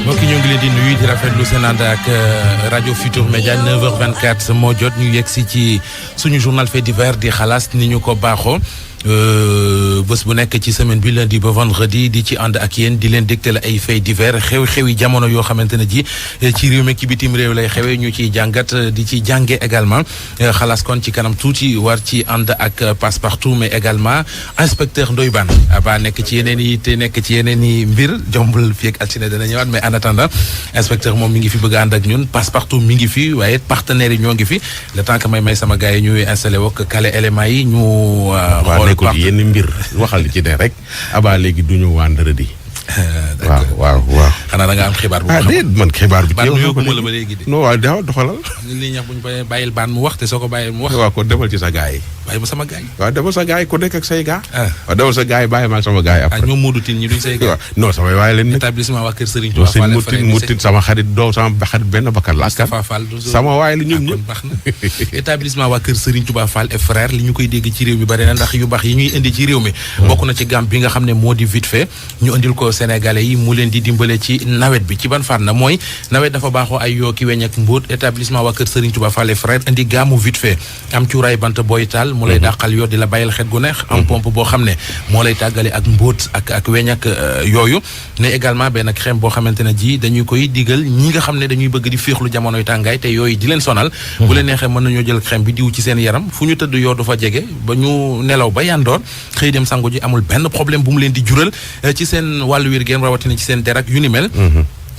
mbokk ñoo ngi leen di nuyu di rafetlu seen ànd ak rajo Futur Média 9h24 moo jot ñu yegg si ci suñu journal fait divers di xalaas ni ñu ko baaxoo bés bu nekk ci semaine bi lundi ba vendredi di ci ànd ak yéen di leen dégtal ay faits divers xew-xewi jamono yoo xamante ne ji ci réew mi ki bitim réew lay xewee ñu ciy jàngat di ci jànge également xalaas kon ci kanam tuuti war ci ànd ak Passepartout mais également inspecteur Ndoye Bane ba nekk ci yeneen yi te nekk ci yeneen i mbir jombul fii ak altine dana ñëwaat mais en attendant inspecteur moom mi ngi fi bëgg a ànd ak ñun Passepartout mi ngi fi waaye partenaires yi ñoo ngi fi le temps que may sama gars yi ñuy installé wok kale éléments yi ñu nekkul yenn mbir waxal ci ne rek Aba léegi duñu vendredi. waaw xanaa da nga am xibaar bu déet man xibaar bi yóbbuma la ba léegi de non waaw daaw doxalal li ñax bu ñu bàyyil baan mu wax te soo ko bàyyil mu wax waaw kon defal ci sa gaay yi bàyyi ma sama gaay yi waaw defal sa gaay yi ku nekk ak say gaa waaw defal sa gaay yi bàyyi ma sama gaay yi après ñoom Modou Tine ñi duñ say gaay non samay waaye leen établissement waa kër Serigne Touba Fall Mutin sama xarit doo sama xarit benn bakkan la askan sama waaye la ñoom ñëpp baax na établissement waa kër Serigne Touba Fall et frère li ñu koy dégg ci réew mi bari na ndax yu baax yi ñuy indi ci réew mi bokk na ci gam bi nga xam ne moo di vite fait ñu indil ko sénégalais yi mu leen di dimbale ci nawet bi ci ban fànn mooy nawet dafa baaxoo ay yooki weñ ak mbóot établissement waa kër Serigne Touba Fall et frère indi gaamu vite fait am cuuraay bant booy taal mu lay dàqal yoo di la bàyyil xet gu neex am pompe boo xam ne moo lay tàggale ak mbóot ak weñ ak yooyu ne également benn crème boo xamante ne ji dañuy koy digal ñi nga xam ne dañuy bëgg di féexlu jamonoy tàngaay te yooyu di leen sonal bu leen neexee mën nañoo jël crème bi diw ci seen yaram fu ñu tëdd yoo du fa jege ba ñu nelaw ba yandoor xëy dem sangu ji amul benn problème bu mu leen di jural ci seen wàllu wér géen rawatina ci seen derak yu ni mel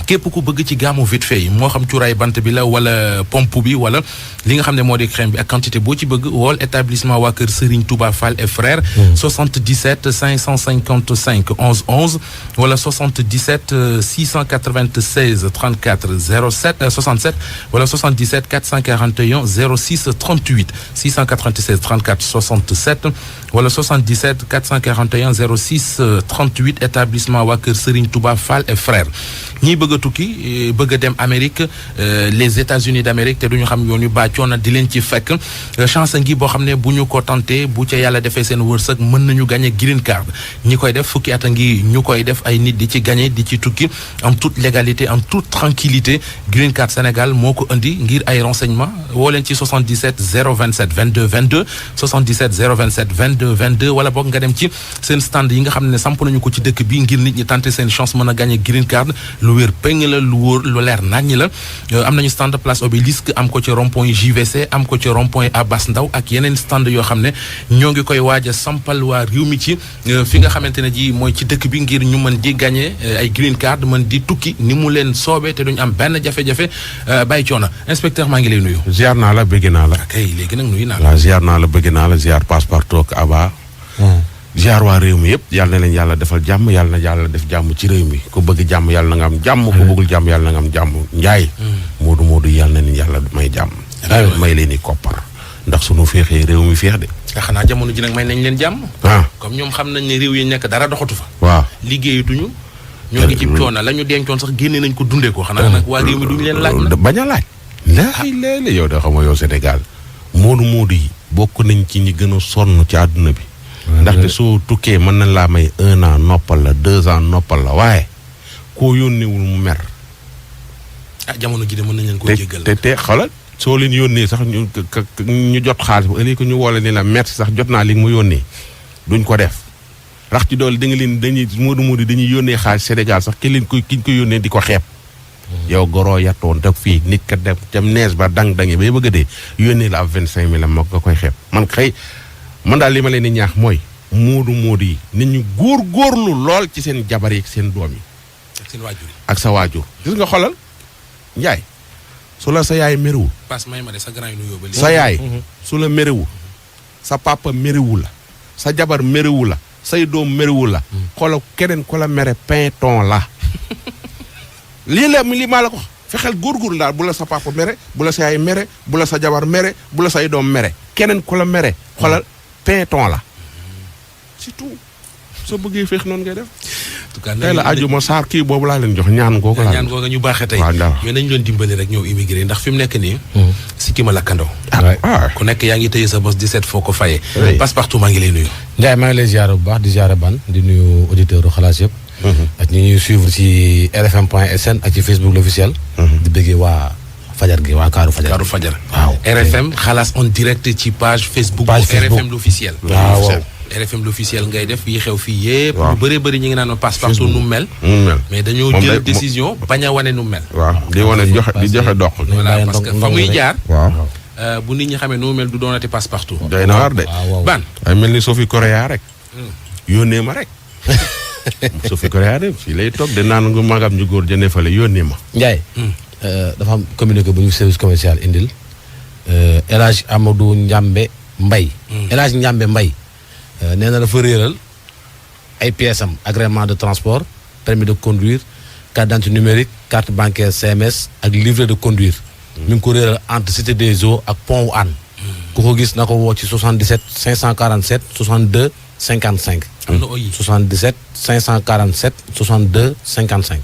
képp ku bëgg ci gaamu vite fait yi moo xam cuuraay bant bi la wala pompe bi wala li nga xam ne moo di crème bi ak quantité boo ci bëgg wool établissement waa kër Serigne Touba Fall et frères 77 555 11 11 wala 77 696 34 07 67 wala 77 441 06 38 696 34 67 wala 77 441 06 38 établissement waa kër Serigne Touba Fall et frères ñii bëgg a tukki bëgg a dem Amérique les États-Unis d'Amérique te duñu xam yoon yu bàccoona di leen ci fekk chance ngi boo xam ne bu ñu ko tenté bu ca yàlla defee seen wërsëg mën nañu gagné green card ñi koy def fukki at a ngi ñu koy def ay nit di ci gagné di ci tukki en toute légalité en toute tranquillité green card Sénégal moo ko indi ngir ay renseignements woo leen ci 77 027 22 22 77 027 22 22 wala boog nga dem ci seen stand yi nga xam ne samp nañu ko ci dëkk bi ngir nit ñi tenté seen chance mën a gagné green card lu wér péng la lu wóor lu leer naññ la am nañu stand place Obélisque am ko ci rond-point JVC am ko ci rond-point Abass Ndao ak yeneen stand yoo xam ne ñoo ngi koy waaj a sampal waa réew mi ci fi nga xamante ne ji mooy ci dëkk bi ngir ñu mën di gagné ay green card mën di tukki ni mu leen soobee te duñu am benn jafe-jafe bàyyi coono inspecteur maa ngi lay nuyu. ziar naa la bëgg naa la. kay léegi nag nuyu naa la. waaw ziar naa la bëgg naa la ziar Passepartout ak Aba. ziar waa réew mi yëpp yàlla na leen yàlla defal jàmm yàlla na yàlla def jàmm ci réew mi ku bëgg jàmm yàlla na nga am jàmm ku bëggul jàmm yàlla na nga am jàmm njaay moodu yàlla na leen yàlla may jàmm may leen i koppar ndax sunu féexee réew mi féex de xanaa jamono ji nag may nañ leen jàmm comme ñoom xam nañ ne réew yi nekk dara doxatu fa waaw liggéeyatuñu ñoo ngi ci coono la ñu dencoon sax génne nañ ko dundee ko xanaa nag waa réew mi duñu leen laaj na bañ a laaj léeg-léeg yow da xam nga yow Sénégal moodu yi bokk nañ ci ñi gën a sonn ci àdduna bi ndaxte soo tukkee mën na laa may 1 an noppal la 2 ans noppal la waaye koo yónneewul mu mer. jamono ji de mën nañ leen koo jéggal te xoolal soo leen yónnee sax ñu jot xaalis ba ëllëg ñu woole ni la merci sax jot naa li mu yónnee duñ ko def rax ci doole da nga leen dañuy moodu dañuy yónnee xaalis Sénégal sax ki ñu ko yónnee di ko xeeb. yow goroo yattoon te fii nit ka dem nees ba dang-dangi bay bëgg a dee yónnee la ab 25000 moo nga koy xeeb man daal li ma leen di ñaax mooy moodu yi nit ñu góorgóorlu lool ci seen jabar yi ak seen doom yi. ak seen waajur yi ak sa waajur. gis nga xolal Njaay su la sa yaay merewul. pass may ma de sa grand yi nuyoo ba léegi. sa yaay su la merewul sa papa merewu la sa jabar merewu la say doom merewu la. xoolal keneen ku la mere pinton la. lii maa la ko fexeel góorgóorlu daal bu la sa papa mere bu la sa yaay mere bu la sa jabar mere bu la say doom mere keneen ku la mere xoolal. pinton la surtout soo bëggee feex noonu ngay def. en tout cas tey la ajuma saar kii boobu laa leen jox ñaan googu laa ñaan googu ñu baaxee tey. waaw mais nañu doon dimbali rek ñëw immigré ndax fi mu nekk nii. sikki ma lakkandoo. ku nekk yaa ngi tëye sa bos di seet foo ko fayee. Passepartout maa ngi lay nuyu. Ndiaye maa ngi lay ziar bu baax di ziar ban di nuyu auditeurs xalaas yëpp. ak ñi ñuy suivre ci rfm.sn ak ci Facebook l'officiel. di bëggee waa fajar gi waa Kaaru Fajar. Kaaru Fajar. waaw RFM xalaas en direct ci page Facebook. Page Facebook RFM l'officiel. waaw. RFM l'officiel ngay def yi xew fii yépp. waaw lu bëree bëri ñu ngi naan passe partout nu mel. mais dañoo jël décision bañ a wane nu mel. waaw di wane di joxe dox. voilà parce que fa muy jaar. waaw. bu nit ñi xamee nu mel du doonati passe partout. doy na war de. ban ay mel ni Sophie Korea rek. yónnee ma rek. Sophie Korea de fii lay toog de naan nga magam ñu góor jëndee fale yónnee ma. Ndiaye. dafa am communiqué bu ñu service commercial indil. El Hadj Amadou Ndiambe Mbaye. El Hadj Ndiambe Mbaye. nee na dafa réeral ay pièces am agrément de transport permis de conduire carte d'identité numérique carte bancaire CMS ak livret de conduire. mi ngi ko réeral entre Cité des Eaux ak Pont wu Hann. ku ko gis na ko woo ci 77 547 62 55. am na oyi 77 547 62 55.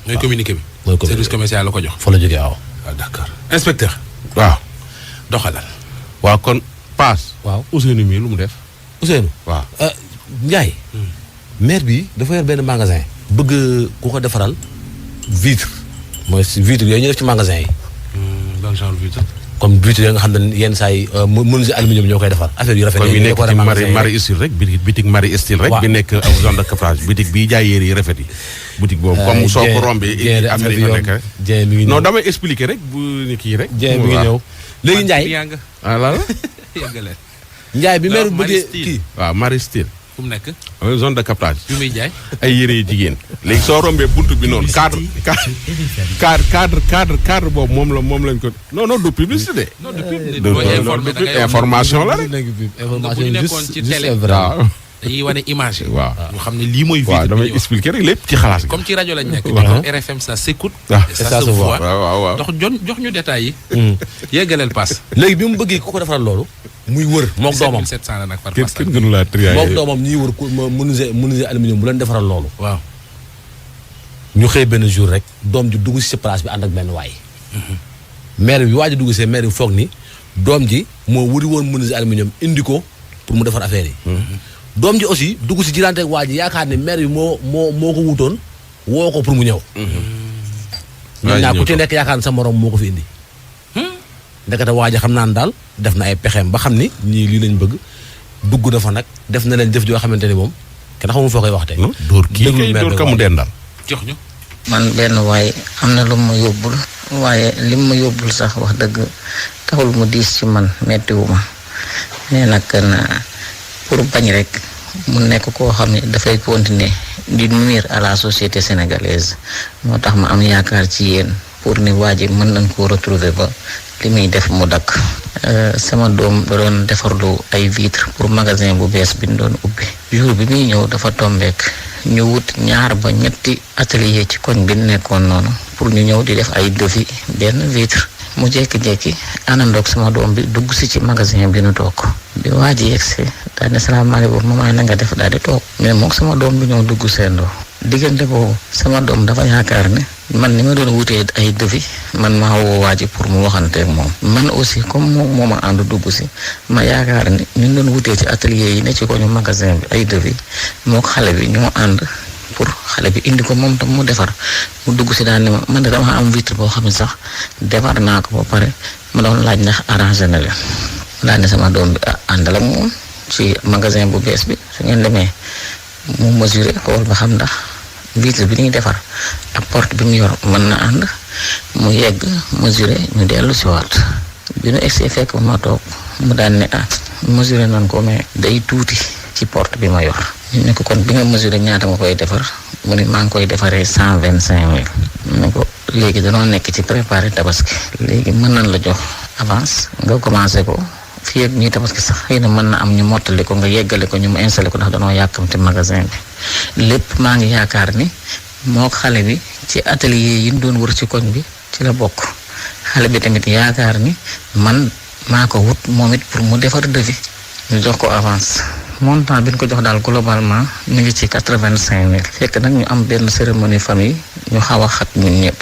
mooy communiqué bi. mooy communiqué service commercial la ko jox. fa la jógee waaw. waaw d'accord inspecteur. waaw. doxalal. waaw kon paas. waaw Ousseynou mii lu mu def. Ousseynou. waaw. Ndiaye. maire bi dafa yor benn magasin. bëgg ku ko defaral vitre. mooy si vitre yooyu ñu def ci magasin yi. ban genre vitre. comme vitre yooyu nga xam ne yenn saa yi menuisier aluminium ñoo koy defar affaire yu rafet. comme yi yi nekk ci Marie Style rek bitik Marie Style rek. waaw bi nekk ak zone de captage bitik bii jaay yére yi rafet yi. boutique boobu comme soo ko rombee. affaire yi fa nekk rek. Dieng mi ngi ñëw non damay expliquer rek bu ni kii rek. Dieng mi ngi ñëw. léegi Ndiaye ah lan la. yëgale. Ndiaye bi maire Marie bëggee Style. kii. waaw Marie Style. fu mu nekk. zone de captage. fi muy jaay. ay yére yu jigéen. léegi soo rombee buntu bi noonu cadre boobu moom lañ ko. non du publicité. non du public. du information la rek. bu ñu nekkoon ci télé. waaw. dañuy wane image yi. waaw ñu xam ne lii mooy. waaw vitre damay bi ñuy wax. expliquer rek lépp ci xalaas gi. comme ci rajo lañ nekk. waaw. RFM ça s'écoute. waaw et ça se voit. waaw. dox jox ñu détails yi. yeggaleel pass. léegi bi mu bëggee ku ko defaral loolu. muy wër mook doomam 7700 la nag par kenn pass. kenn gënu laa trier. mook doomam ñuy wër ku menuisier aluminium bu leen defaral loolu. waaw. ñu xëy benn jour rek doom ji dugg si place bi ànd ak benn waay. maire bi waaj a dugg see maire bi foog ni doom ji moo wuri woon menuisier aluminium indi ko pour mu defar affaire yi. doom ji aussi dugg si jiranteeg waa ji yaakaar ne maire bi moo ko wutoon woo ko pour mu ñëw. ñun ñaar ku ci nekk yaakaar ne sa morom moo ko fi indi. ndekete waa ji xam naa ne daal def na ay pexeem ba xam ni ñii lii lañ bëgg dugg na fa nag def na leen jëf joo xamante ni moom kenn xamul foo koy waxtee. dóor kii déglu kay maire dóor bi ka mu waaye. dendal. jox ñu. man benn waay am na lu ma yóbbul waaye lim ma yóbbul sax wax dëgg taxul mu diis ci man mettiwu ma nee nag na pour bañ rek mu nekk koo xam ne dafay continuer di nuire à la société sénégalaise moo tax ma am yaakaar ci yéen pour ni waa ji mën nañ koo retrouver ba li muy def mu dakk sama doom da doon defarlu ay vitre pour magasin bu bees bi ñu doon ubbi jour bi muy ñëw dafa tombeek ñu wut ñaar ba ñetti atelier ci koñ bi nekkoon noonu pour ñu ñëw di def ay devis benn vitre mu jékki-jékki àndandoog sama doom bi dugg si ci magasin bi nu toog bi waa ji yegsi daal ne salaamaaleykum maman na nga def daal di toog mais moom sama doom bi ñëw dugg seendoo diggante boobu sama doom dafa yaakaar ne man ni ma doon wutee ay devis man maa woo waa ji pour mu waxanteeg moom man aussi comme moom moo ma ànd dugg si ma yaakaar ne ñu doon wutee ci atelier yi ne ci ko ñu magasin bi ay devis moo xale bi ñoo ànd pour xale bi indi ko moom tam mu defar mu dugg si daal ne ma man de dama am vitre boo xam ne sax defar naa ko ba pare ma doon laaj ndax arrangé na leen laa ne sama doom bi àndal ak moom ci magasin bu bees bi su ngeen demee mu mesuré xool ba xam ndax vitre bi ñuy defar ak porte bi mu yor mën na ànd mu yegg mesuré ñu dellu si waat bi nu egsee fekk ma toog mu daan ne mesuré nan ko mais day tuuti ci porte bi ma yor ñu ne ko kon bi nga mesuré ñaata nga koy defar mu ne maa ngi koy defaree 125 000 mu ne ko léegi danoo nekk ci préparé tabaski léegi mën nañ la jox avance nga commencé ko fii ak ñuy tabaski sax xëy na mën na am ñu mottali ko nga yeggale ko ñu mu installé ko ndax danoo yàkkamti magasin bi lépp maa ngi yaakaar ni moo xale bi ci atelier yi ñu doon wër ci koñ bi ci la bokk xale bi tamit yaakaar ni man maa ko wut moom it pour mu defar devis ñu jox ko avance montant bi ñu ko jox daal globalement ñu ngi ci 85 000 fekk nag ñu am benn cérémonie famille ñu xaw a xat ñun ñëpp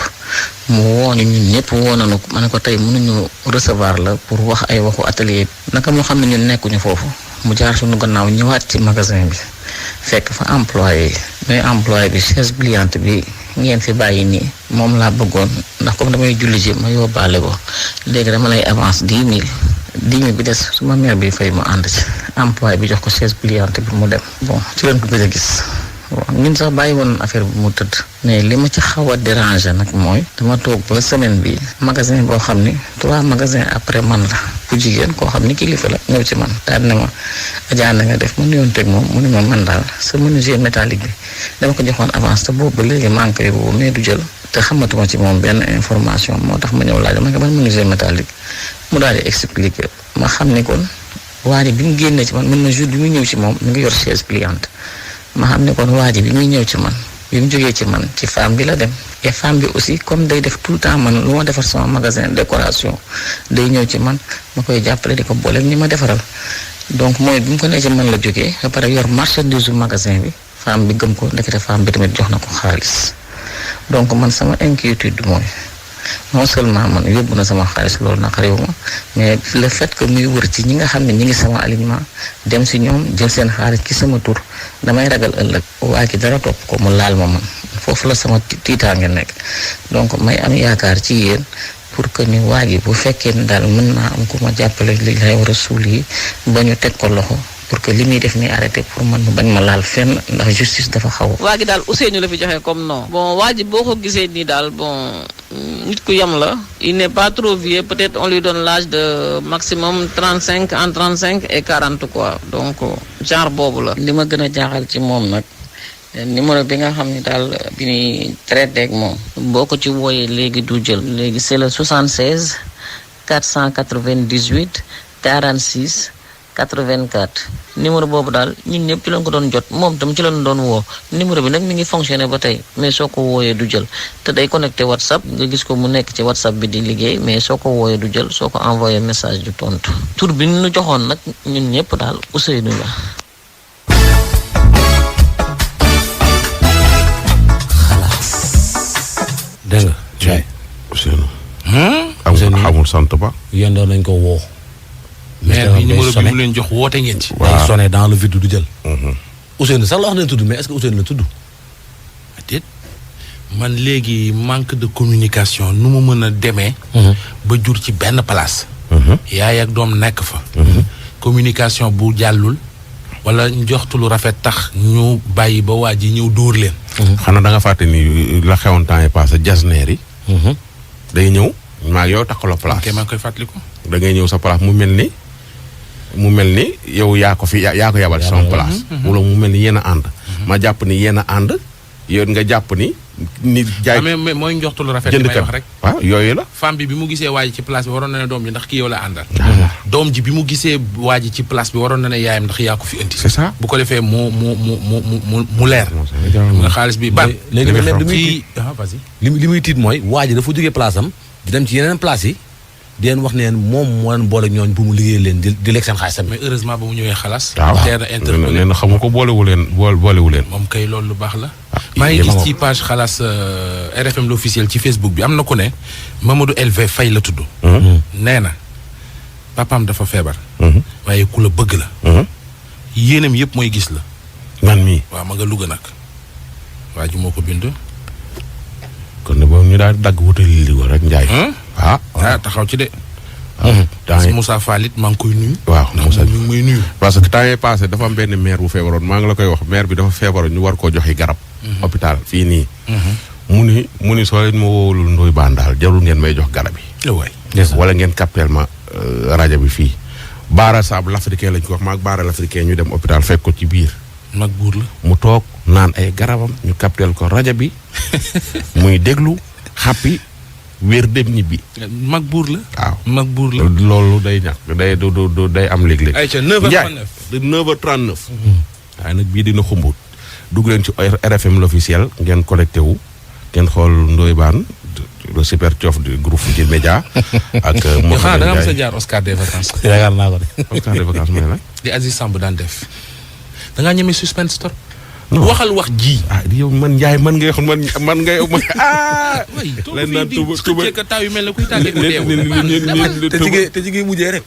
mu woo ñu ñun ñëpp woo nañu ma ne ko tey mënuñu recevoir la pour wax ay waxu atelier bi naka moo xam ne ñun nekkuñu foofu mu jaar suñu gannaaw ñëwaat ci magasin bi fekk fa employé yi mais employé bi chaise pliante bi ngeen fi bàyyi nii moom laa bëggoon ndax comme damay julli ji ma yóbbaale ko léegi dama lay avance 10 000 bi des su ma mère bi fay mu ànd ci employé bi jox ko chaise pliante bi mu dem bon ci leen ko gëj a gis bon ñun sax bàyyi woon affaire bi mu tëdd mais li ma ci xaw a déranger nag mooy dama toog ba semaine bi magasin boo xam ni 3 magasins après man la ku jigéen koo xam ni kilifa la ñëw ci man daal ne ma Adja na nga def ma nuyoon teg moom mu ne ma man daal sa menuisier métallique bi dama ko joxoon avance te boobu ba léegi maa ngi koy woo mais du jël te xamatuma ci moom benn information moo tax ma ñëw laaj ma nga ban menuisier métallique mu daal di expliquer ma xam ni kon waa ji bi mu génnee ci man mën na jour bi muy ñëw ci moom mu ngi yor chaise pliante ma xam ne kon waa ji bi muy ñëw ci man bi mu jógee ci man ci femme bi la dem et femme bi aussi comme day def tout le temps man lu ma defar sama magasin décoration day ñëw ci man ma koy jàppale di ko booleeg ñi ma defaral donc mooy bi mu ko nee ci man la jógee ba pare yor marchandise magasin bi femme bi gëm ko ndekete femme bi tamit jox na ko xaalis donc man sama inquiétude mooy non seulement man yóbbu na sama xaalis loolu naqariwu ma mais le fait que muy wër ci ñi nga xam ne ñi ngi sama alignement dem si ñoom jël seen xaalis ci sama tur damay ragal ëllëg waa ki dara topp ko mu laal ma man foofu la sama tiitaange nekk donc may am yaakaar ci yéen pour que ni waa ji bu fekkee ne daal mën naa am ku ma jàppale li lay war a suul yi ba ñu teg ko loxo pour que li muy def ni arrêté pour man mu bañ ma laal fenn ndax justice dafa xaw waa ji daal Ousseynou la fi joxe comme non bon waa ji boo ko gisee nii daal bon nit ku yam la il n'est pas trop vieux peut-être on lui donne l'âge de maximum 35 entre 35 et 40 quoi donc genre boobu la li ma gën a jaaxal ci moom nag numéro bi nga xam ni daal bi ñuy traité ak moom boo ko ci wooyee léegi du jël léegi c'est le 76 498 46 84 numéro boobu daal ñun ñëpp ci lañ ko doon jot moom tam ci lañ doon woo numéro bi nag mi ngi fonctionné ba tey mais soo ko wooyee du jël te day connecté WhatsApp nga gis ko mu nekk ci WhatsApp bi di liggéey mais soo ko wooyee du jël soo ko envoyé message du tontu tur bi ñu joxoon nag ñun ñëpp daal Ousseynou la. dégg nga. Ndiaye Ousseynou. amul sant ba. yéen doon nañ ko woo. maire bi numéro bi mu leen jox woote ngeen ci. day sonné dans le vide du jël. Ousseynou sax la wax nañ tudd mais est-ce que Ousseynou la tudd. déet man léegi manque de communication nu mu mën a demee. ba jur ci benn place. yaay ak doom nekk fa. communication bu jàllul. wala njoxtu lu rafet tax ñu bàyyi ba waa ji ñëw dóor leen. xanaa da nga fàtte ni la xewoon temps yi passé jasneer yi. day ñëw maa ngi yow takkaloo place. ok maa ngi koy fàttaliku. da ngay ñëw sa place mu mel ni yow yaa ko yabal sama place. wala mu mel ni yéen a ànd. ma jàpp ni yéen a ànd yow nga jàpp ni. nit jaay mais mooy njoxtu lu rafet. li may wax rek waaw yooyu la. femme bi mu gisee waa ji ci place bi waroon na ne doom ji ndax kii yow la àndal. doom ji bi mu gisee waa ji ci place bi waroon na ne yaayam ndax yaa ko fi indi. c'est ça bu ko defee mu leer. nga xaalis bi ban. léegi li muy kii vas-y. li muy tiit mooy waa ji dafa jógee place am di dem ci yeneen place yi di leen wax ne moom moo leen boole ñooñ bu mu liggéey leen di lekk seen xaalis mais heureusement ba mu ñëwee xalaas. waaw teel a interpellé nee na xamu ko boolewu leen. moom kay loolu lu baax la. maa ngi gis ci page xalaas RFM l'officiel ci Facebook bi am na ku ne Mamadou LV Faye la tudd. nee na papaam dafa feebar. waaye ku la bëgg la. yéenam yëpp mooy gis la. man mii. waaw ma nga Louga nag. waa ji moo ko bind. kon ne boobu ñu daal di dagg wutali li rek Ndiaye. taxaw ci de. temps yi Moussa Fall it maa ngi koy nuyu. waaw Moussa ñu ngi may nuyu. parce que temps yii passé dafa am benn maire bu feebaroon maa ngi la koy wax maire bi dafa feebaroon ñu war koo joxe garab. hôpital fii nii. mu ni soo leen ma woowalul Ndoye Bane daal jarul ngeen may jox garab yi. wala ngeen capteel ma rajo bi fii. Baara Saabu l'Africain lañ ko wax maag Baara l'Africain ñu dem hôpital fekk ko ci biir. mag buur la. mu toog naan ay garabam ñu capteel ko rajo bi muy déglu xàppi wér dem ñibbi. mag buur la. waaw mag buur la. loolu day ñàkk day am léeg-léeg. ayca 9h39 de 9h39. waaye nag bii dina xumbut. dugg leen ci RFM l'officiel ngeen connecté wu ngeen xool Ndoye Bane le super cof du groupe Futurs Médias ak Mouhamed Ndiaye da nga mos a jaar Oscar des vacances. yaakaar naa ko de. Oscar des vacances mooy lan. di Aziz Samb daan def. da ngaa ñeme suspense trop. waxal wax ji. yow man Ndiaye man ngay xam man ngay leen naan tuba taw yu mel ne kuy tàggee ko deewu. te jigéen mujjee rek.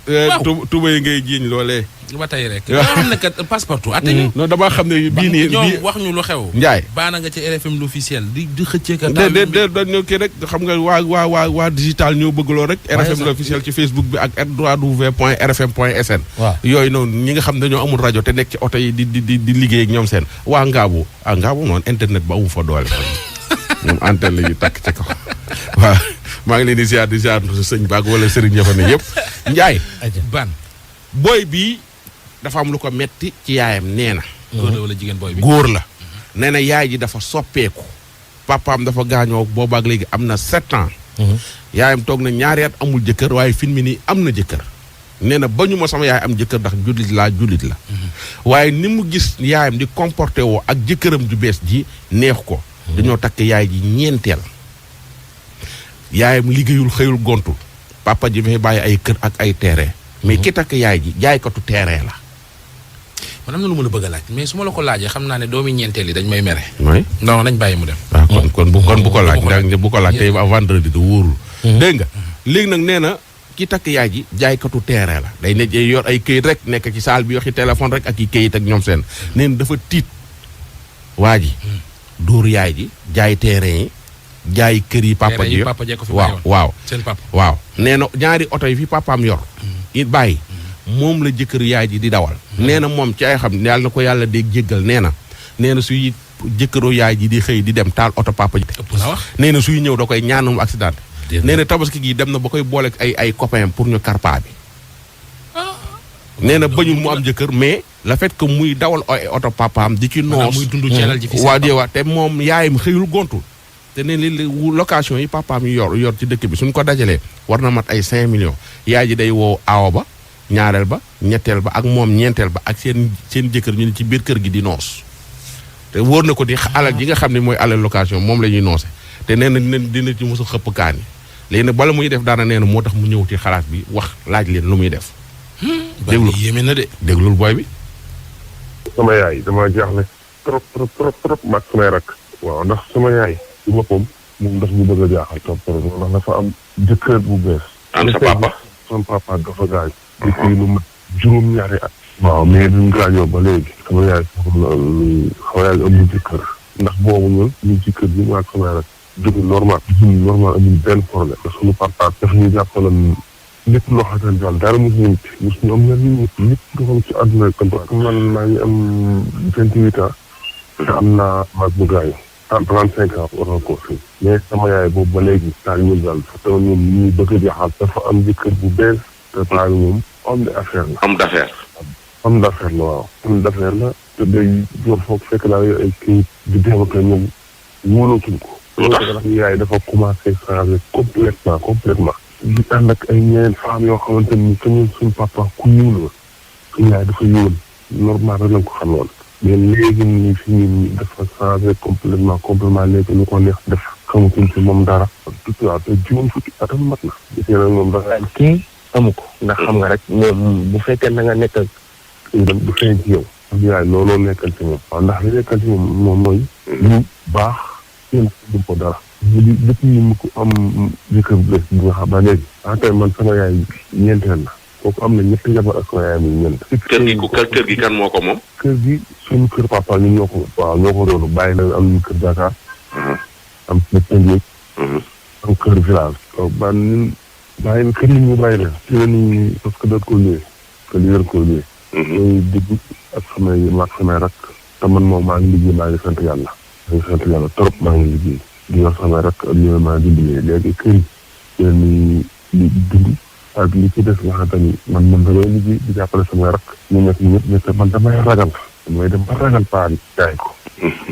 tuba yi ngay jiiñ loolee. ba tey rek. nga xam ne kat Passepartout atte ñu. non damaa xam ne bii nii ñoom wax ñu lu xew. Ndiaye baana nga ci RFM l'officiel di xëccee ka. dañoo kii rek xam nga waa digital ñoo bëgg loo rek. RFM l'officiel ci Facebook bi ak www.rfm.sn. waaw yooyu noonu ñi nga xam ne dañoo amul rajo te nekk ci oto yi di liggéey ak ñoom seen waa Ngaabu Ngaabu noonu internet ba amu fa doole. ñoom antenne la ñu takk ci kaw waaw maa ngi leen di ziar sëñ Ba wala Serigne Ndiaye ne yëpp Ndiaye. ban booy bii dafa am lu ko metti ci yaayam nee na. góor la wala jigéen booy bi. góor la. nee na yaay ji dafa soppeeku. papaam dafa gaañoo boobaak léegi am na 7 ans. yaayam toog na ñaari at amul jëkkër waaye fin mi nii am na jëkkër. nee na bañu ma sama yaay am jëkkër ndax jullit la. waaye ni mu gis yaayam di comporté woo ak jëkkëram ju bees ji neex ko. dañoo takk yaay ji ñeenteel. yaayam liggéeyul xëyul gontul. papa ji may bàyyi ay kër ak ay terrain. mais ki takk yaay ji jaaykatu terrain la. man am na lu ma la bëgg a laaj mais su ma la ko laajee xam naa ne doomi ñeenteel yi dañ may mere. mooy non nañ bàyyi mu dem. waaw kon bu ko laaj ndax bu ko laaj tey vendredi du wóorul. dégg nga léegi nag nee na ki takk yaay ji jaaykatu terrain la. day ne yor ay këyit rek nekk ci salle bi waxi téléphone rek ak i këyit ak ñoom seen. nee na dafa tiit waa ji. dóor yaay ji jaay terrain yi. jaay kër yi papa ji yor waaw seen papa waaw nee na ñaari oto yi fi papaam yor. it bàyyi. moom la jëkkër yaay ji di dawal. nee na moom ci ay xam yàlla na ko yàlla dégg jéggal nee na suy jëkkëru yaay ji di xëy di dem taal oto papa ji. ëpp la wax nee na suy ñëw da koy ñaanum accident. nee na tabaski gi dem na ba koy boole ay copain pour ñu karpaa bi. nee na bañul mu am jëkkër mais le fait que muy dawal ay oto papaam di ci noos. muy dund ceelal ji fi waa te moom yaayam xëyul gontul. te ne li location yi papaam yi yor ci dëkk bi suñ ko dajalee war na mat ay 5 millions yaay ji day woo aawo ba ñaareel ba ñetteel ba ak moom ñeenteel ba ak seen jëkkër ñu ne ci biir kër gi di noos te wóor na ko di alal ji nga xam ne mooy alal location moom la ñuy noose te nee na dina ci mos a xëpp kaan yi léegi nag bala muy def dara nee na moo tax mu ñëw ci xalaat bi wax laaj leen lu muy def. déglu yéeme na de déglul booy bi. sama yaay dama jaaxle trop mag samay rak waaw ndax sama yaay ci boppam moom daf ñu bëgg a jaaxal trop ndax dafa am jëkkër bu bees. am sa papa. sama papa dafa gaañ. depuis lu mat juróom-ñaari at. waaw mais bi mu gaañoo ba léegi. sama yaay amul jëkkër. ndax boobu ñun ñu ci kër gi maag sama rak jóge normal amul benn problème. te suñu papa dafa ñu jàppaloon lépp loo xamante ne daal dara mosuñu am na nit du xam ci àdduna man maa ngi am 28 ans. te am naa mag bu gaañu. 35 ans war na ko fi mais sama yaay boobu ba léegi daal ñun daal te ñun ñuy bëgg a jaaxal dafa am jëkkër bu bees te paa bi moom homme d'affaires la. homme d'affaires. homme d'affaires la waaw. homme d'affaires la te day joor foog fekk daal ay kayit di dem ak ñoom wóolootuñ ko. loolu tax yaay dafa commencé changer complètement di ànd ak ay ñeneen femmes yoo xamante ni que ñun suñu papa ku ñuul la suñu yaay dafa ñuul normal rek lañ ko xamoon. mais léegi nii fi ñu dafa changé complètement léegi lu ko neex def xamutuñ ci moom dara. tout à fait juróom fukki atam mat na. gis nga nag moom dafa kii amu ko. ndax xam nga rek moom bu fekkee na nga nekk ak du feeñ ci yow. am yaay looloo nekkal ci moom. waaw ndax li nekkal ci moom mooy. lu baax kenn du ko dara. depuis mu ko am jëkkër bu bees bi nga xam ba léegi. tey man sama yaay ñeenteel la. kooku am na ñetti jabar ak sama yaay mi ñeent. kër gi kan moo ko moom. kër gi suñu kër papa ñun ñoo ko. waaw ñoo ko doon bàyyi na am nañu kër Dakar. am kër Tëngéej. am kër village. ba ñun bàyyi na kër yi ñu bàyyi leen. ci la ñuy parce que dañ ko luyee. que li leen ko luyee. ñooy dugg ak samay rak. te man moom maa ngi liggéey maa ngi sant yàlla. maa ngi sant yàlla trop maa ngi liggéey. di yor samay rak ak ñoom maa ngi liggéey léegi kër yi leen di dund. ak li ci des nga xamante ni man damay liggéey di jàppale sama rak ñu nekk ñëpp man damay ragal damay dem ba ragal paa bi jaay ko.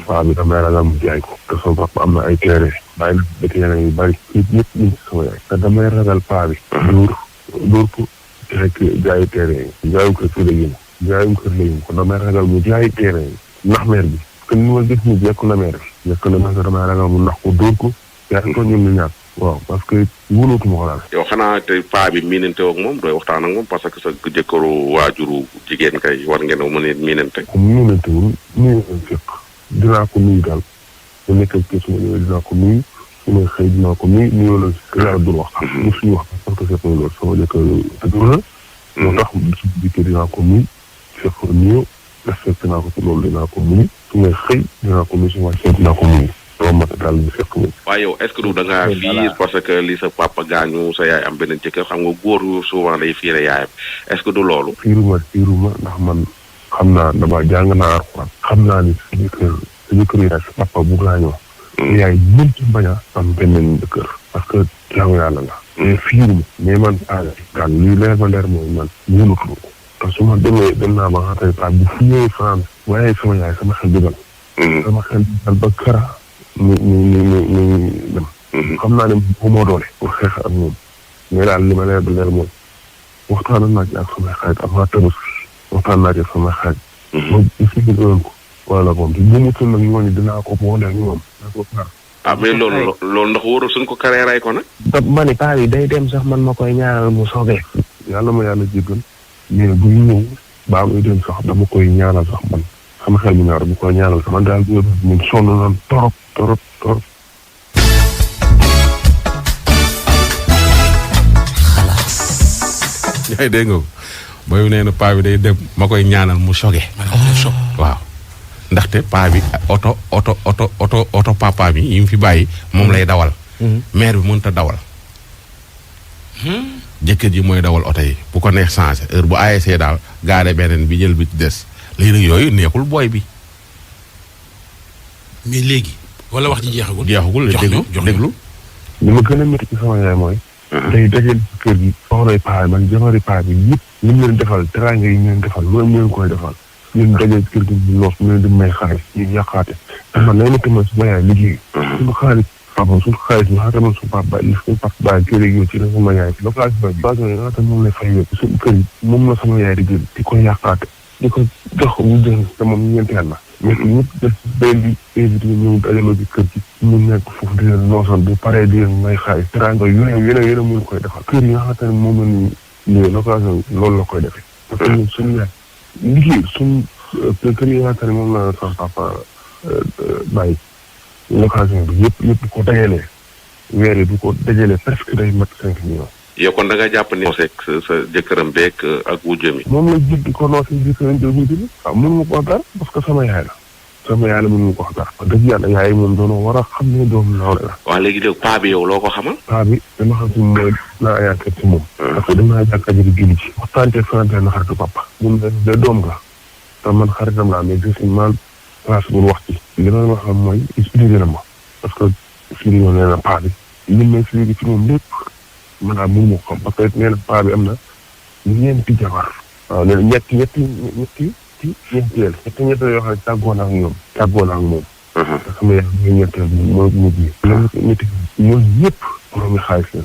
paa bi damay ragal mu jaay ko. te sama papa am na ay teere bàyyi na dëkk yeneen yu bari ñëpp ñu ci sama yaay. te damay ragal paa bi. dóor ko rek jaayu teere yi. jaayum kër fi la yéen jaayum kër la yéen kon damay ragal mu jaayu teere yi. ndax meer bi te ni ma gis ni jekku na meer bi. jekku na meer damay ragal mu ndax ko dóor ko yaay ko ñun ñu ñaar. waaw parce que wóolootuma ko daal. yow xanaa te paa bi miinante ak moom dooy waxtaan ak moom parce que sa jëkkëru waajuru jigéen kay war ngeen a mën a miinante. comme miinantewul nuyu leen fekk dinaa ko nuyu daal su nekkee ci su ma ñëwee dinaa ko nuyu su ma xëy dinaa ko nuyu la si yàlla dul wax. mu suñu wax parce que c'est loolu sama jëkkër dëgg la. moo tax su dikkee dinaa ko nuyu fekkoon nii respecté naa ko ci loolu dinaa ko muñ su may xëy dinaa ko muñ su may xëy dinaa ko muñ loolu mat daal di fekk muñ. waaye yow est-ce que du da ngaa fiir parce que li sa papa gaañu sa yaay am beneen jëkkër xam nga góor yu souvent day fiire yaayam est-ce que du loolu. fiiruma ndax man xam naa dama jàng naa Alxuraan xam naa ni suñu kër yaay sa papa bu gaañoo. yaay mën ci bañ a am beneen kër parce que jaamu yàlla la. mais fiiruma mais man gaan lii leer ma leer mooy man mënatu ko. te su ma demee dem naa ba nga xam ne bu fi ñëwee France waaye sama yaay sama xel dugal. sama xel dugal ba kara mu dem. xam naa ne moo doole pour xeex ak moom mais daal li ma leer ba leer mooy waxtaan naa ci ak samay xarit avant Tabaski waxtaan naa ci ak samay xarit. moom il faut ko wala moom te bu mu tudd nag ñooñu dinaa ko boole ak ñoom dinaa ko xaar. mais loolu ndax wóorul suñ ko karee ray ko nag. ma ne paa yi day dem sax man ma koy ñaanal mu soobee. yàlla ma yàlla jéggal mais bu ñu ñëw baa muy dem sax dama koy ñaanal sax man sama xel mi ñaar bu koy ñaanal sax man daal bu ñu sonn naan torop. yaay dégg nga booy nee na paa bi day dem ma koy ñaanal mu choqué. waaw ndaxte paa bi oto papa bi yi mu fi bàyyi moom lay dawal. maire bi mënut a dawal. jëkkër ji mooy dawal oto yi bu ko neex changé heure bu ASC daal gaare beneen bi jël bi ci des léegi nag yooyu neexul booy bi. mais léegi wala wax ji jeexagul. déglu. li ma gën a métti ci sama yaay mooy. day dajale ci kër gi. soxlay paa man jamari paa bi yëpp. ñu leen defal teraanga yi ñu leen defal loolu ñu leen koy defal. ñun dajale ci kër gi ñu loos ñu leen di may xaalis ñu yàqaate. te man lay nekk man sama yaay liggéey. suñu xaalis papa suñu xaalis ñu xaaral man suñu papa li suñu papa bàyyi kër yi ci la sama yaay location bi base yi nga xam ne moom lay fay yëpp suñu kër yi moom la sama yaay di jël di ko yàqaate di ko jox ñu jël te moom ñeenteel la mais ñëpp def benn bi invité ñëw dajaloo ci kër gi ñu nekk foofu di leen noosoon bu paree di leen may xaalis teraanga yeneen mënu koy defal kër yi nga xamante ne moom la ñu liggéey location loolu la koy defee parce que ñun suñu yaay liggéey suñu kër yi nga xamante ne moom la sama papa bàyyi location bi yëpp ko dajalee weer yi bu ko dajalee presque day mat 5 millions. yow kon da nga jàpp ni sa jëkkëram beeg ak wujjam yi. moom la jël di ko noosee jëkkëram jël wujj bi. waaw mënu ma ko wax dara parce que sama yaay la. sama yaay la mënu ma ko wax dara. dëgg yàlla yaay moom doonoo war a xam ne doomu nawle la. waaw léegi paa bi yow loo ko xamal. paa bi dama xam si mooy naa yaakaar ci moom. parce que damaa jàkka ji di génn ci. waxtaan ci sama benn xaritu papa. mun de doom nga. te man xaritam laa mais gis mal place bu wax ci. li ma xam mooy expliqué na ma. parce que fii nii nee na paa bi. li may expliqué ci moom lépp. man daal mënu ma ko xam parce que nee na paa bi am na ñeenti jabar. waaw nee na ñeenteel yoo xam ne tàggoo naa ak ñoom. tàggoo naa ak moom. te sama yaay mooy ñeenteel mooy mujj yi. ñetti ñoom ñëpp borom xaalis la.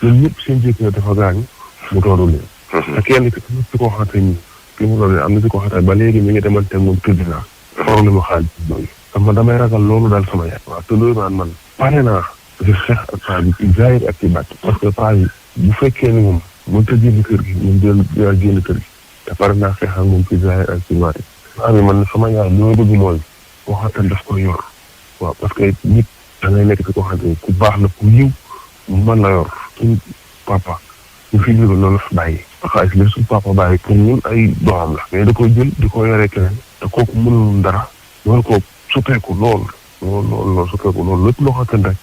ñoom ñëpp seen jëkkër dafa gaañu mu doonu leen. te kenn ki am na si koo xamante ni li mu doon am na si koo xamante ba léegi mi ngi demante moom tëdd naa. xool na ma xaalis bi man damay ragal loolu daal sama yaay. waaw te loolu man pare naa. di xeex ak paa bi ci zaahir ak ci bàtt parce que paa bi bu fekkee ni moom mënut a génn kër gi moom dina génn kër gi te pare naa xeex ak moom ci zaahir ak ci bàtt paa bi man sama yaay li ma bëgg mooy koo xam ne daf koy yor waaw parce que nit da ngay nekk ci koo xam ne ku baax la ku yiw mu mën la yor suñ papa ñu fi jóge loolu la bàyyi xaalis la suñ papa bàyyi pour ñun ay doxam la mais da koy jël di ko yoree keneen te kooku mënul dara loolu ko soppeeku loolu soppeeku loolu lépp loo xam ne rek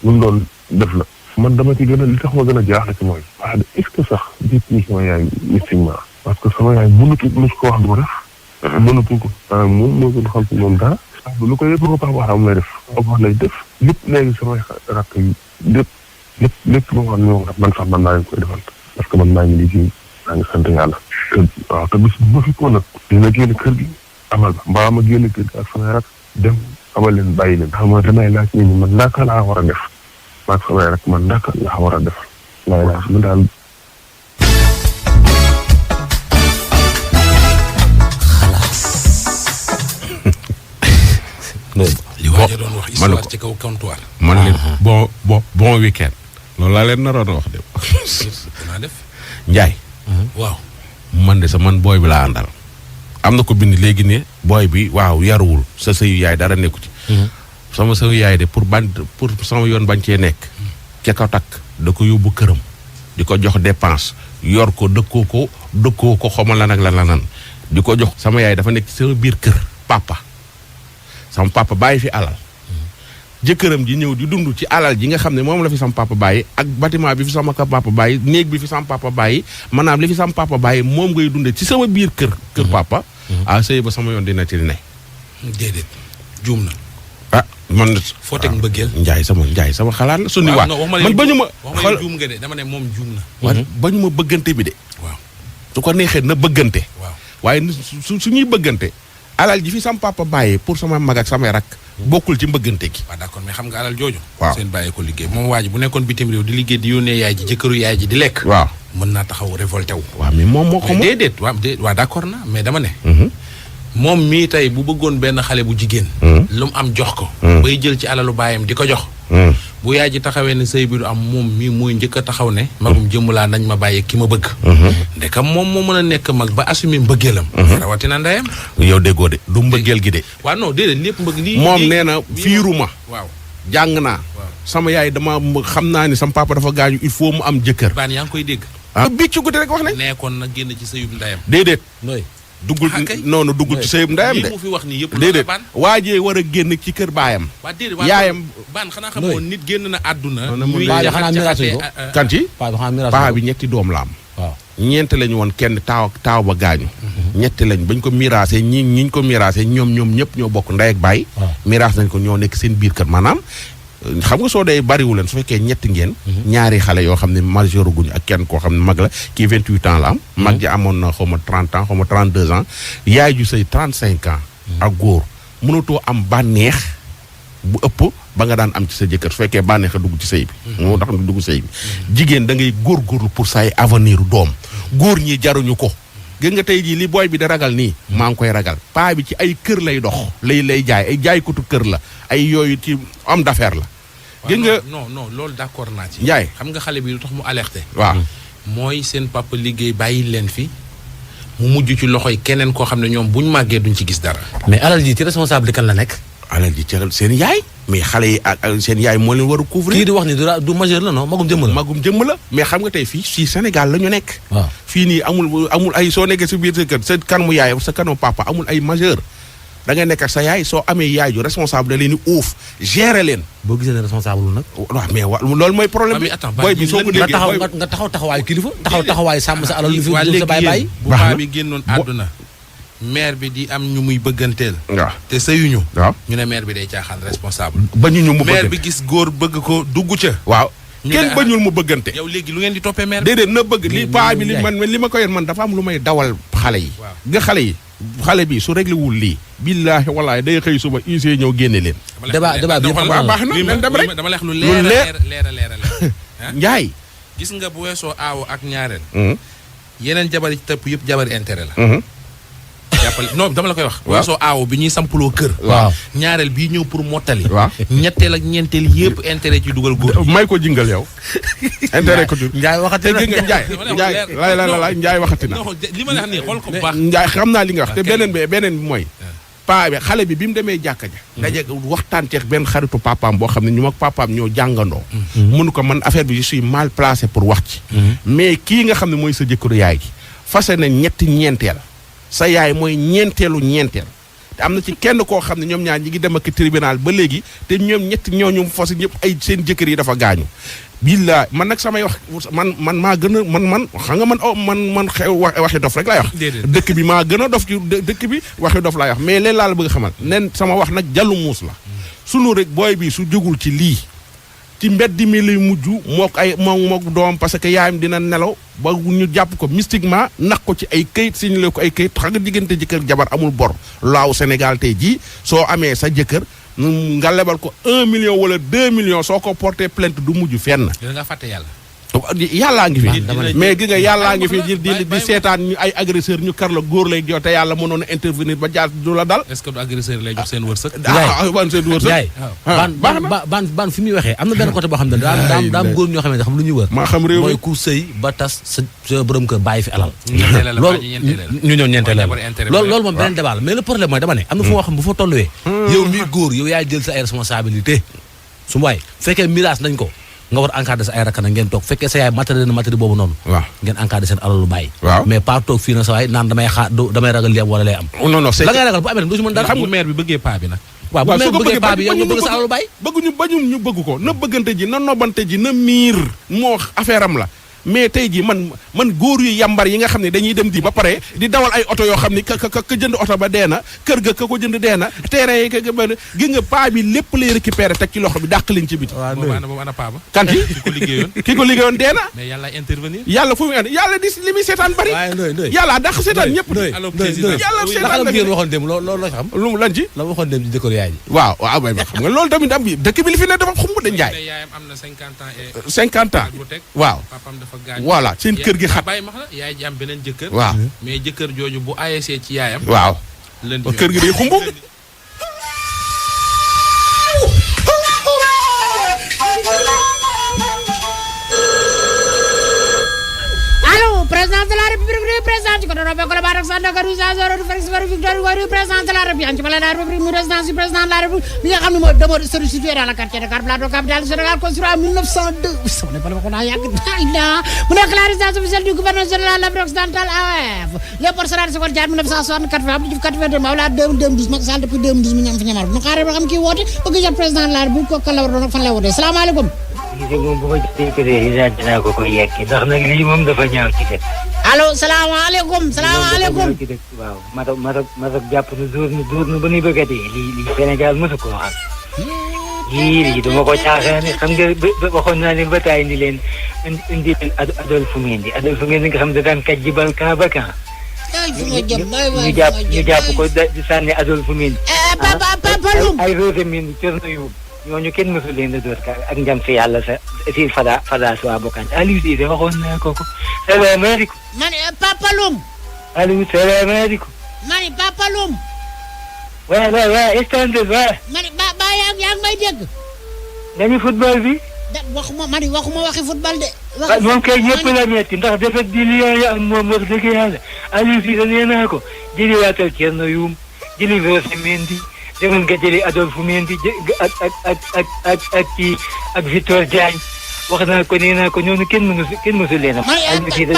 mun doon def la man dama ci gën a li tax ma gën a jaaxle ci mooy wax de est-ce que sax jëpp ñi sama yaay mystiquement parce que sama yaay mënatu ko wax du ko def mënatu ko moom moo gën xam ci moom dara lu ko yëpp ko pax waxam lay def wax lay def lépp léegi samay rakk yi lépp loo xam ne moom man sax man naa leen koy defal parce que man maa ngi liggéey maa ngi sant yàlla waaw te bis bu ma fi ko nag dina génn kër gi amal ba mbaa ma génn kër gi ak samay rakk dem amal leen bàyyi leen xam nga damay laaj nit ñi man ndaka laa war a def maag samay rek man ndaka laa war a def laay laaj mu daal li waaja doon wax histoire ci kaw comptoir. man leen bon week-end loolu laa leen naroon a wax de. danaa def. Njaay. waaw. man de sa man booy bi laa àndal. am na ko bind léegi ne booy bi waaw yaruwul sa sëyu yaay dara nekku ci. sama sëyu yaay de pour sama yoon bañ cee nekk. ca kaw takk da ko yóbbu këram. di ko jox dépense yor ko dëkkoo ko xamal lan ak lan di ko jox sama yaay dafa nekk ci sama biir kër papa sama papa bàyyi fi alal jëkkëram ji ñëw di dund ci alal ji nga xam ne moom la fi sama papa bàyyi ak bâtiment bi fi sama papa bàyyi néeg bi fi sama papa bàyyi maanaam li fi sama papa bàyyi moom ngay dunde ci sama biir kër papa sëy ba sama yoon dina ci ne déedéet juum na man foo teg mbëggeel njaay sama xalaat la suñu waa man bañu ma xool juum nga de dama ne moom juum na waa bañu ma bëggante bi de waaw su ko neexee na bëggante waaw waaye su ñuy bëggante alal ji fi sama papa bàyyi pour sama mag ak samay rak bokkul ci mbëggante gi waaw d'accord mais xam nga alal jooju waaw seen bàyyi ko liggéey moom waa ji bu nekkoon bitim réew di liggéey di yónnee yaay ji jëkkëru yaay ji di lekk waaw mën naa taxaw révolté wu waaw mais moom moo ko moom déedéet waaw d'accord na mais dama ne moom mii tey bu bëggoon benn xale bu jigéen lu mu am jox ko bay jël ci alalu baayam di ko jox bu yaay ji taxawee ne sëy bi du am moom mii mooy njëkk a taxaw ne magum jëmulaa nañ ma bàyyi ki ma bëgg ndekam moom moo mën a nekk mag ba assumer mbëggeelam rawatina ndeyam yow déggoo de du mbëggeel gi de waaw non déedéet lépp mbëgg lii moom nee na fiiruma waaw jàng naa sama yaay dama xam naa ni sama papa dafa gaañu il faut mu am jëkkër baan yaa ngi koy dégg bicc guddi rek wax ne nekkoon na génn ci sëyub ndeyam déedéet nooy duggul noonu duggul ci sëyub ndeyam de mu fi wax nii yëpp déedéet waajee war a génn ci kër baayam waa déedéet yaayam baan xanaa xamoon nit génn na àdduna paa bi xanaa miraasuñ ko kan ci paa bi xanaa miraasuñ ko paa bi ñetti doom la am waaw ñeent lañu woon kenn taaw ba gaañu ñetti lañ bañ ko miraasee ñiñ ko miraasee ñoom ñëpp ñoo bokk ndey ak baay miraas nañ ko ñoo nekk seen biir kër maanaam xam nga soo dee bariwu leen su fekkee ñetti ngeen ñaari xale yoo xam ne majeur guñu ak kenn koo xam ne mag la kii 28 ans la am mag ji amoon na xaw ma 30 ans xaw ma 32 ans yaay ju sëy 35 ans ak góor mënatoo am bànneex bu ëpp ba nga daan am ci sa jëkkër su fekkee bànneex a dugg ci sëy bi moo tax nga dugg sëy bi jigéen da ngay góorgóorlu pour say avenir doom góor ñi jaruñu ko gën nga tey jii li booy bi da ragal nii maa ngi koy ragal paa bi ci ay kër lay dox lay jaay ay jaaykatu kër la ay yooyu ci homme d'affaires la gën nga non loolu d'accord naa ci Njaay xam nga xale bi lu tax mu alerté waaw mooy seen papa liggéey bàyyi leen fi mu mujj ci loxoy keneen koo xam ne ñoom buñ màggee duñ ci gis dara mais alal ji ci responsable kan la nekk alal ji ci seen yaay mais xale yi ak seen yaay moo leen war a couvrir kii di wax ni du majeur la non magum jëmm la mais xam nga tey fii si Sénégal la ñu nekk waaw fii nii amul ay soo nekkee si biir sa kër sa kanamu yaay sa kanamu papa amul ay majeur da ngay nekk ak sa yaay soo amee yaay ju responsable da leen di uuf gérer leen boo gisee ne responsable nag waaw mais loolu mooy problème bi booy bi soo ko déggee nga taxawaayu kilifa taxawaayu sàmm sa alal lu fi sa bàyyi bu paa bi génnoon àdduna maire bi di am ñu muy bëgganteel waaw te sëyuñu waaw ñu ne maire bi day caaxaan responsable ba ñu mu maire bi gis góor bëgg ko dugg ca waaw kenn bañul mu bëggante yow léegi lu ngeen di toppee maire déedéet na bëgg li paa bi li ma ko yor man dafa am lu may dawal xale yi nga xale bi su réglé wul lii billaahi wallaahi day xëy suba usee ñëw génne leen débat bi baax na dem rek dama leex lu leer Njaay gis nga bu weesoo aawo ak ñaareel yeneen jabar yi tëpp yëpp jabari intérêt la jàppale non dama la koy wax. waaw soo aaw bi ñuy sampuloo kër. waaw ñaareel bii ñëw pour mottali. waaw ñetteel ak ñeenteel yëpp intérêt ci dugal góor. may ko jingal yow. intérêt ko Njaay waxati na Njaay Njaay waxati na. li ma la wax nii xool ko bu baax. Njaay xam naa li nga wax te beneen bi mooy. paa bi xale bi mu demee jàkka ja. daje waxtaan ceex benn xaritu papaam boo xam ne ñu mag papaam ñoo jàngandoo. mënu ko man affaire bi je suis mal placé pour wax ci. mais kii nga xam ne mooy sa jëkkëru yaay gi fase na ñetti ñeenteel sa yaay mooy ñeenteelu ñeenteel te am na ci kenn koo xam ne ñoom ñaar ñi ngi dem ak tribunal ba léegi te ñoom ñetti ñooñu fase ñëpp ay seen jëkkër yi dafa gaañu. billaay man nag samay wax man maa gën a man xam nga man waxi dof rek laay wax. dëkk bi maa gën a dof ci dëkk bi waxi dof laay wax mais leen laa la bëgg a xamal nen sama wax nag jàllu muus la. sunu rek booy bi su jógul ci lii ci mbedd mi lay mujj mook doom parce que yaayam dina nelaw ba ñu jàpp ko mystiquement nax ko ci ay këyit signalé ko ay këyit xam nga diggante jëkkër jabar amul bor laaw Sénégal tey jii soo amee sa jëkkër nga lebal ko 1 million wala 2 millions soo ko porté plainte du mujj fenn. dina nga fàtte yàlla. yàllaa ngi fi mais gi nga yàllaa ngi fi di seetaan ñu ay agresseur ñu kar la góor lay jox te yàlla mënoon a intervenir ba jaar du la dal. est-ce que du agresseur lay jox seen wërsëg. ban seen wërsëg. ban fi muy waxee am na benn côté boo xam ne daam góor ñoo xam ne xam lu ñuy wër. maa xam réew mooy ku sëy ba tas sa borom kër bàyyi fi alal. loolu ñu ñëw ñeenteeleel loolu moom beneen débat la mais le problème mooy dama ne am na fu ma xam bu fa tolluwee yow mii góor yow yaay jël sa ay responsabilité su waay fekkee miraas nañ ko nga war encadré sa ay rakk nag ngeen toog fekkee sa yaay matériel na matériel boobu noonu waaw ngeen encadré seen alalu bàyyi waaw mais pas toog fii na sa waay naan damay ragal li am wala lay am non non c'est la ngay ragal bu amee nag doo si mën dara xam nga maire bi bëggee paa bi nag waaw bu meen bëggee paa bi yow nga bëgg sa alalu bàyyi bañum ñu bëgg ko na bëggante ji na nobante ji na miir moo affaire am la mais tey jii man góor yu yambar yi nga xam ne dañuy dem di ba pare di dawal ay oto yoo xam ne ka jënd oto ba dee na kër ga ka ko jënd dee na terrain yi ba gi nga paa bi lépp lay récupérer teg ci loxo bi dàq leen ci biti. boobu ana paa ba. kan ki ki ko liggéeyoon dee na. mais yàlla intervenir. yàlla fu mu yàlla di li muy seetaan bari. yàlla dàq seetaan ñëpp. yàlla seetaan la waxoon dem loolu la xam. lu lan ci. la waxoon dem ci jëkkër yaay ji. waaw mais xam nga loolu tamit am bi dëkk bi li fi ne dafa xumb de njaay. yaayam am na 50 ans et 50 ans waaw. voilà seen kër gi xat bàyyi max la yaay ji am beneen jëkkër waaw mais jëkkër jooju bu ayesee ci yaayam waaw kër gi day xumb président de la République président ci ko doon ko la barak sa Dakar sa zoro du Félix Victor Wari président de la République ci bala la République résidence du président de la République bi nga xam ne mooy demeure situé dans le quartier de Dakar plateau capitale du Sénégal construit en 1902 on est pas ko na yàgg ila mu nekk la résidence officielle du gouverneur général de l'Afrique occidentale AOF Léopold Sédar Senghor Diatta 1964 Abdou Diouf 82 Mawla 2012 Macky Sall depuis 2012 mu ñam fi ñamar bu xaare ba xam kii woote bëgg jot président de la République ko kan la war doon ak fan lay wootee salaamaaleykum lii moom bu ma jotee président dinaa ko koy yekki ndax nag lii moom dafa ñaaw ci dëkk. allo salaamaaleykum salaamaaleykum. waaw Maroc jàpp na dóor na ba nuy bëgg a dee lii Sénégal mosu koo xam. lii dama ko caaxaane xam nga waxoon naa leen ba taay indi leen Adolphe Mendy nga xam ne daan kaj jibal camp ba camp. ñu jàpp ko di sànni Adolphe Mendy. ay Rose Mendy Thierno Youm ñooñu kenn mësul leen a door ak njam si yàlla si Fada Sow bokkaan Aliou Cissé waxoon naa ko salaamaaleykum. ma ne Papa Loum. Aliou salaamaaleykum. ma ne Papa Loum. waaw standard waaw. ma ne ba yaa ngi may dégg. dañu football bi. waxuma waxi football de. moom kay ñëpp la metti ndax defet di Lions yi am moom wax dëgg yàlla Aliou Cissé nee naa ko jëliwaatal Thierno Youm jëli Rose Mendy demoon nga jëli Adolphe Mendy ak Victor Diagne wax naa ko nee naa ko ñooñu kenn mësul leen a. Aliou Cissé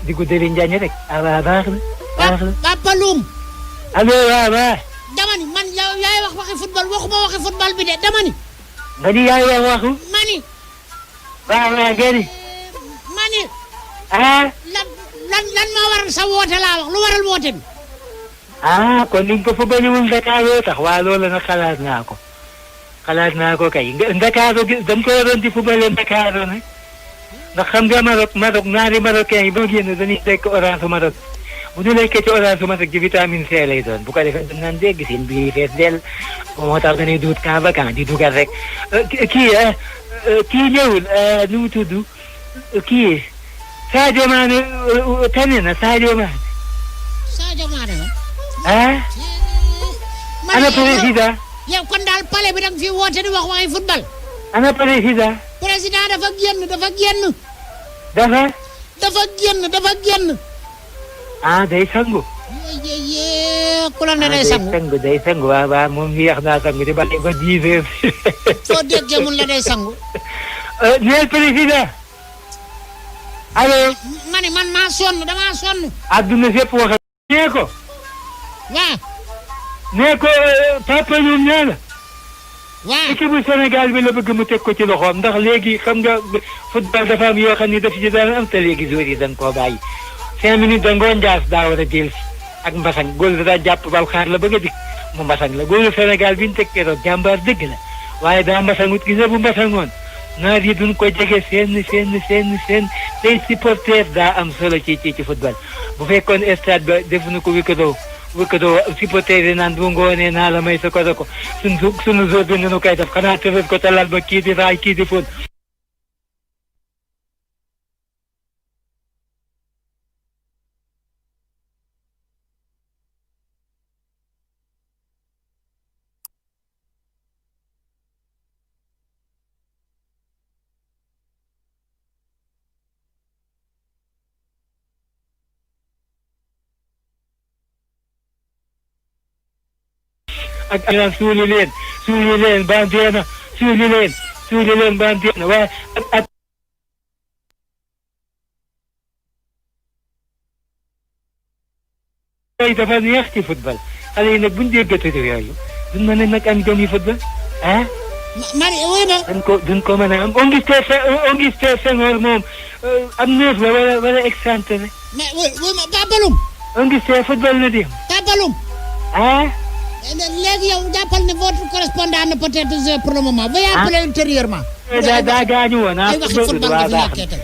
di ko dëli Njaañ rek. baax na. Papa Loum. allo waaw. dama ni man yow yaay wax waxi football waxuma waxi football bi de dama ni. nga ni yaay wax waxu. ma ni. waaw gari. ma ni. lan moo waral sa woote laa wax lu waral woote bi. kon liñ ko fa bañuwul Dakar tax waa loolu nag xalaat naa ko kay Dakar dañ ko waroon di football Dakar nag ndax xam nga Maroc ñaari Marocains yi ba génn dañuy lekk orange Maroc bu ñu lekkee ci orange Maroc ji vitamine C lay doon bu ko defee dañ naan dégg seen biir yi fees dell moo tax dañuy duut camp vacant di dugal rek kii ñëwul nu mu tudd kii Sadio Mané tane na Sadio Mané. Sadio Mané la. ana président. yow kon daal palais bi da nga fi woote di wax waxi football. ana président. président dafa génn. dafa. dafa génn. day sangu. ku la ne day sangu. day sangu waaw moom yéex naa sangu di bàyyi ba 10 heures. soo déggee mun la day sangu. neel président. allo. man maa sonn damaa sonn. adduna fépp wax nee ko. waaw. nee ko Papa Loum nee na. waaw équipe bu Sénégal bi la bëgg mu teg ko ci loxoom ndax léegi xam nga football dafa am yoo xam ne daf ci daan am te léegi joueurs yi dañ koo bàyyi. 5 minutes da ngoo njaas daa war a jël ak Mbassang góol da daa jàpp bal xaar la bëgg a dikk mu Mbassang la góolu Sénégal bi ñu teg keroog jàmbaar dëgg la waaye daa Mbassangut gis nga bu Mbassangoon naar yi duñ ko jege seen tey supporter daa am solo ci football bu fekkoon stade ba def na ko wëkkatoo supporter yi naan bu ngoonee naa la may sa ko sunu jour bi nu koy def xanaa tëral ko talal ba kii di raay kii di fóot. ak suuli leen ba deena suuli leen suuli leen ba am jeex na waaye ak yooyu dafa neex ci football xale yi nag buñ déggatu yooyu duñ mën a nag am jom yi football ah. mari wuy ma. duñ ko mën a am Augustin Senghor moom am neuf la wala excentré. mais wuy ma Papaloum. Augustin football na di. Papaloum. ah. léegi yow jàppal ne votre correspondant ne peut être joué pour le moment. veuillez appeler ultérieurement. daa gaañu woon ah. ay waxi football nga fi nekkee tey.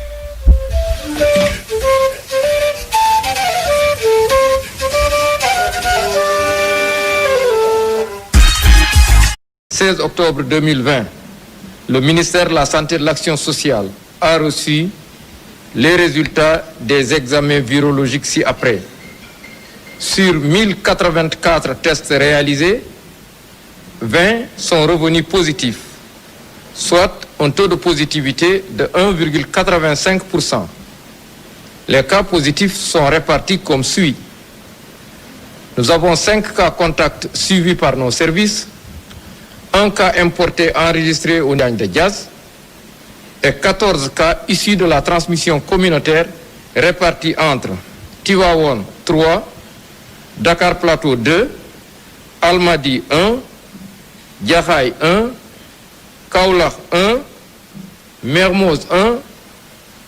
Le 16 octobre 2020, le ministère de la Santé et de l'Action sociale a reçu les résultats des examens virologiques ci-après. Sur 1084 tests réalisés, 20 sont revenus positifs, soit un taux de positivité de 1,85%. Les cas positifs sont répartis comme suit. Nous avons 5 cas contacts suivis par nos services, un cas importé enregistré au Niagne de Diaz et 14 cas issus de la transmission communautaire répartis entre Tivaouane 3, Dakar Plateau 2, Almadi 1, Diakhaï 1, Kaolack 1, Mermoz 1,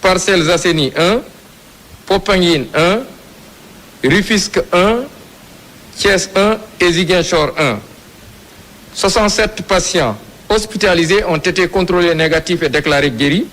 Parcelles Assainies 1, Popenguine 1, Rufisque 1, Thiès 1 et Ziguinchor 1. 67 patients hospitalisés ont été contrôlés négatifs et déclarés guéris.